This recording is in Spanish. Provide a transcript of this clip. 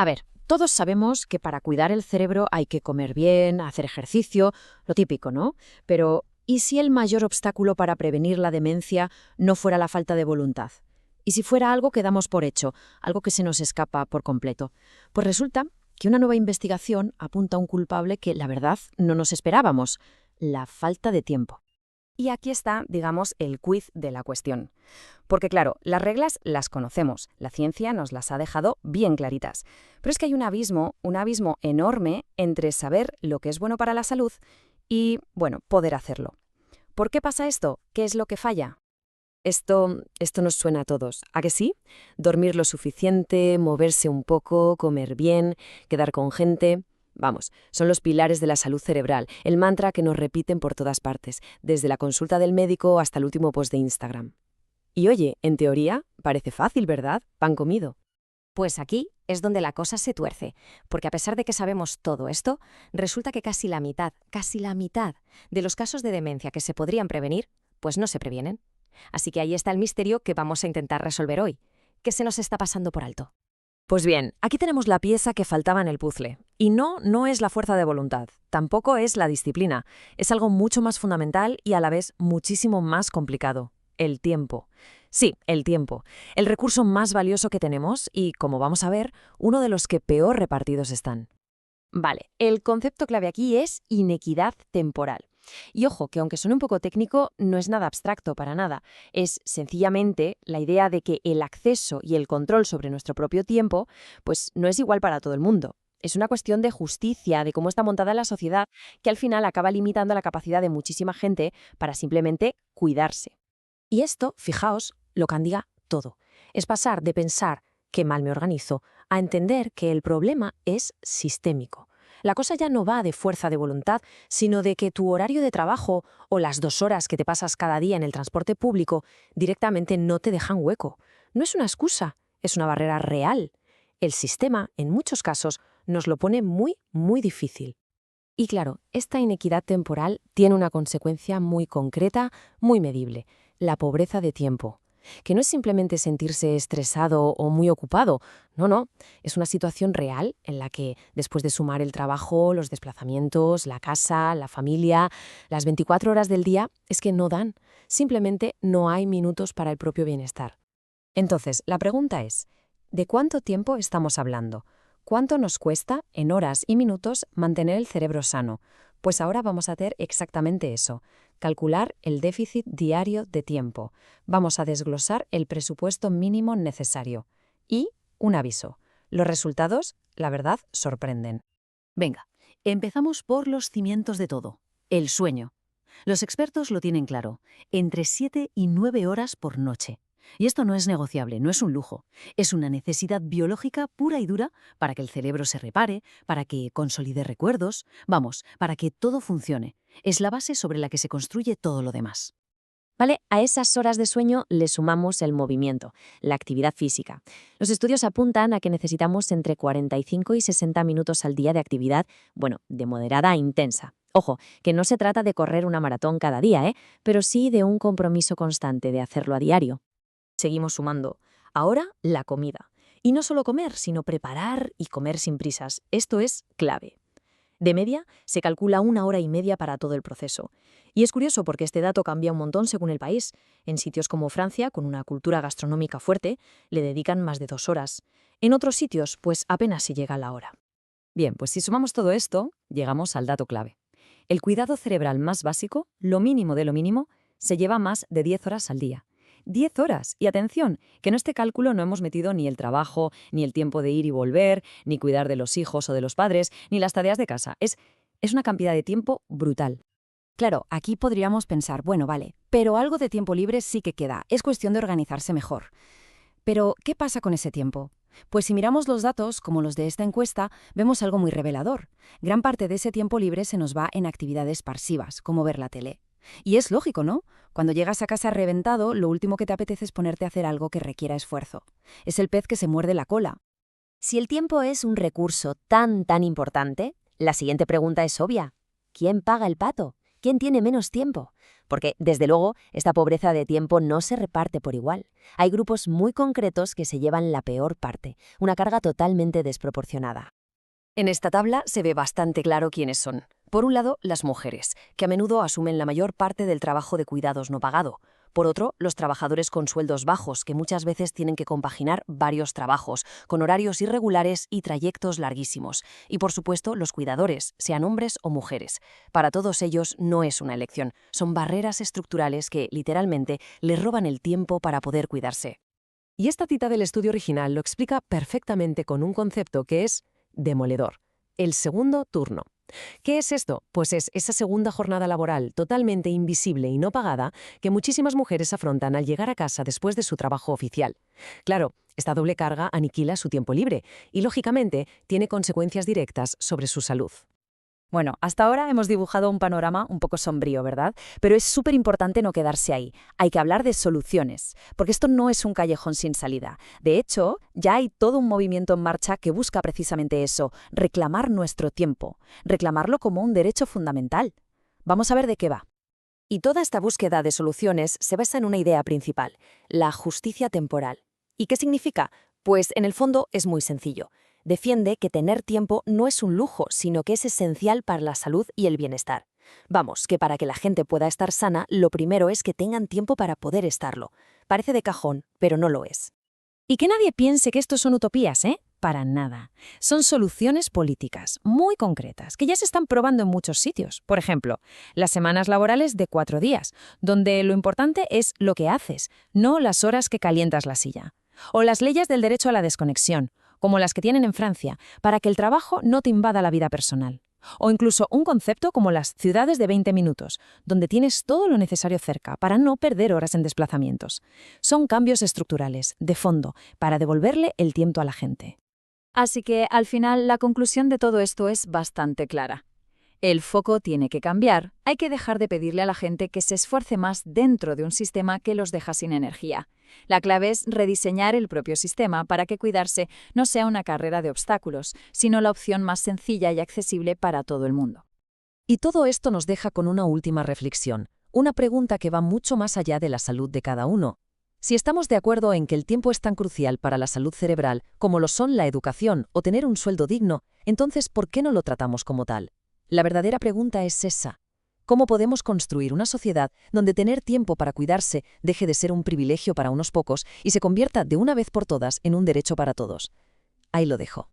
A ver, todos sabemos que para cuidar el cerebro hay que comer bien, hacer ejercicio, lo típico, ¿no? Pero, ¿y si el mayor obstáculo para prevenir la demencia no fuera la falta de voluntad? ¿Y si fuera algo que damos por hecho, algo que se nos escapa por completo? Pues resulta que una nueva investigación apunta a un culpable que, la verdad, no nos esperábamos: la falta de tiempo. Y aquí está, digamos, el quiz de la cuestión. Porque claro, las reglas las conocemos, la ciencia nos las ha dejado bien claritas. Pero es que hay un abismo enorme entre saber lo que es bueno para la salud y, bueno, poder hacerlo. ¿Por qué pasa esto? ¿Qué es lo que falla? Esto nos suena a todos, ¿a que sí? Dormir lo suficiente, moverse un poco, comer bien, quedar con gente. Vamos, son los pilares de la salud cerebral, el mantra que nos repiten por todas partes, desde la consulta del médico hasta el último post de Instagram. Y oye, en teoría, parece fácil, ¿verdad? Pan comido. Pues aquí es donde la cosa se tuerce, porque a pesar de que sabemos todo esto, resulta que casi la mitad de los casos de demencia que se podrían prevenir, pues no se previenen. Así que ahí está el misterio que vamos a intentar resolver hoy. ¿Qué se nos está pasando por alto? Pues bien, aquí tenemos la pieza que faltaba en el puzzle. Y no es la fuerza de voluntad, tampoco es la disciplina. Es algo mucho más fundamental y a la vez muchísimo más complicado: el tiempo. Sí, el tiempo. El recurso más valioso que tenemos y, como vamos a ver, uno de los que peor repartidos están. Vale, el concepto clave aquí es inequidad temporal. Y ojo, que aunque suene un poco técnico, no es nada abstracto para nada. Es sencillamente la idea de que el acceso y el control sobre nuestro propio tiempo, pues no es igual para todo el mundo. Es una cuestión de justicia, de cómo está montada la sociedad, que al final acaba limitando la capacidad de muchísima gente para simplemente cuidarse. Y esto, fijaos, lo candiga todo. Es pasar de pensar qué mal me organizo a entender que el problema es sistémico. La cosa ya no va de fuerza de voluntad, sino de que tu horario de trabajo o las 2 horas que te pasas cada día en el transporte público directamente no te dejan hueco. No es una excusa, es una barrera real. El sistema, en muchos casos, nos lo pone muy, muy difícil. Y claro, esta inequidad temporal tiene una consecuencia muy concreta, muy medible: la pobreza de tiempo. Que no es simplemente sentirse estresado o muy ocupado, no, es una situación real en la que, después de sumar el trabajo, los desplazamientos, la casa, la familia, las 24 horas del día, es que no dan. Simplemente no hay minutos para el propio bienestar. Entonces, la pregunta es: ¿de cuánto tiempo estamos hablando? ¿Cuánto nos cuesta, en horas y minutos, mantener el cerebro sano? Pues ahora vamos a hacer exactamente eso: calcular el déficit diario de tiempo. Vamos a desglosar el presupuesto mínimo necesario. Y, un aviso: los resultados, la verdad, sorprenden. Venga, empezamos por los cimientos de todo: el sueño. Los expertos lo tienen claro: entre 7 y 9 horas por noche. Y esto no es negociable, no es un lujo. Es una necesidad biológica pura y dura para que el cerebro se repare, para que consolide recuerdos, vamos, para que todo funcione. Es la base sobre la que se construye todo lo demás. ¿Vale? A esas horas de sueño le sumamos el movimiento, la actividad física. Los estudios apuntan a que necesitamos entre 45 y 60 minutos al día de actividad, bueno, de moderada a intensa. Ojo, que no se trata de correr una maratón cada día, pero sí de un compromiso constante de hacerlo a diario. Seguimos sumando. Ahora, la comida. Y no solo comer, sino preparar y comer sin prisas. Esto es clave. De media, se calcula 1 hora y media para todo el proceso. Y es curioso porque este dato cambia un montón según el país. En sitios como Francia, con una cultura gastronómica fuerte, le dedican más de 2 horas. En otros sitios, pues apenas se llega a la hora. Bien, pues si sumamos todo esto, llegamos al dato clave. El cuidado cerebral más básico, lo mínimo de lo mínimo, se lleva más de 10 horas al día. 10 horas. Y atención, que en este cálculo no hemos metido ni el trabajo, ni el tiempo de ir y volver, ni cuidar de los hijos o de los padres, ni las tareas de casa. Es una cantidad de tiempo brutal. Claro, aquí podríamos pensar, bueno, vale, pero algo de tiempo libre sí que queda. Es cuestión de organizarse mejor. Pero, ¿qué pasa con ese tiempo? Pues si miramos los datos, como los de esta encuesta, vemos algo muy revelador. Gran parte de ese tiempo libre se nos va en actividades pasivas, como ver la tele. Y es lógico, ¿no? Cuando llegas a casa reventado, lo último que te apetece es ponerte a hacer algo que requiera esfuerzo. Es el pez que se muerde la cola. Si el tiempo es un recurso tan importante, la siguiente pregunta es obvia: ¿quién paga el pato? ¿Quién tiene menos tiempo? Porque, desde luego, esta pobreza de tiempo no se reparte por igual. Hay grupos muy concretos que se llevan la peor parte, una carga totalmente desproporcionada. En esta tabla se ve bastante claro quiénes son. Por un lado, las mujeres, que a menudo asumen la mayor parte del trabajo de cuidados no pagado. Por otro, los trabajadores con sueldos bajos, que muchas veces tienen que compaginar varios trabajos, con horarios irregulares y trayectos larguísimos. Y por supuesto, los cuidadores, sean hombres o mujeres. Para todos ellos no es una elección, son barreras estructurales que, literalmente, les roban el tiempo para poder cuidarse. Y esta cita del estudio original lo explica perfectamente con un concepto que es demoledor: el segundo turno. ¿Qué es esto? Pues es esa segunda jornada laboral totalmente invisible y no pagada que muchísimas mujeres afrontan al llegar a casa después de su trabajo oficial. Claro, esta doble carga aniquila su tiempo libre y, lógicamente, tiene consecuencias directas sobre su salud. Bueno, hasta ahora hemos dibujado un panorama un poco sombrío, ¿verdad? Pero es súper importante no quedarse ahí. Hay que hablar de soluciones, porque esto no es un callejón sin salida. De hecho, ya hay todo un movimiento en marcha que busca precisamente eso: reclamar nuestro tiempo, reclamarlo como un derecho fundamental. Vamos a ver de qué va. Y toda esta búsqueda de soluciones se basa en una idea principal: la justicia temporal. ¿Y qué significa? Pues en el fondo es muy sencillo. Defiende que tener tiempo no es un lujo, sino que es esencial para la salud y el bienestar. Vamos, que para que la gente pueda estar sana, lo primero es que tengan tiempo para poder estarlo. Parece de cajón, pero no lo es. Y que nadie piense que esto son utopías, ¿eh? Para nada. Son soluciones políticas muy concretas que ya se están probando en muchos sitios. Por ejemplo, las semanas laborales de 4 días, donde lo importante es lo que haces, no las horas que calientas la silla. O las leyes del derecho a la desconexión, como las que tienen en Francia, para que el trabajo no te invada la vida personal. O incluso un concepto como las ciudades de 20 minutos, donde tienes todo lo necesario cerca para no perder horas en desplazamientos. Son cambios estructurales, de fondo, para devolverle el tiempo a la gente. Así que, al final, la conclusión de todo esto es bastante clara. El foco tiene que cambiar. Hay que dejar de pedirle a la gente que se esfuerce más dentro de un sistema que los deja sin energía. La clave es rediseñar el propio sistema para que cuidarse no sea una carrera de obstáculos, sino la opción más sencilla y accesible para todo el mundo. Y todo esto nos deja con una última reflexión, una pregunta que va mucho más allá de la salud de cada uno. Si estamos de acuerdo en que el tiempo es tan crucial para la salud cerebral como lo son la educación o tener un sueldo digno, entonces ¿por qué no lo tratamos como tal? La verdadera pregunta es esa: ¿cómo podemos construir una sociedad donde tener tiempo para cuidarse deje de ser un privilegio para unos pocos y se convierta de una vez por todas en un derecho para todos? Ahí lo dejo.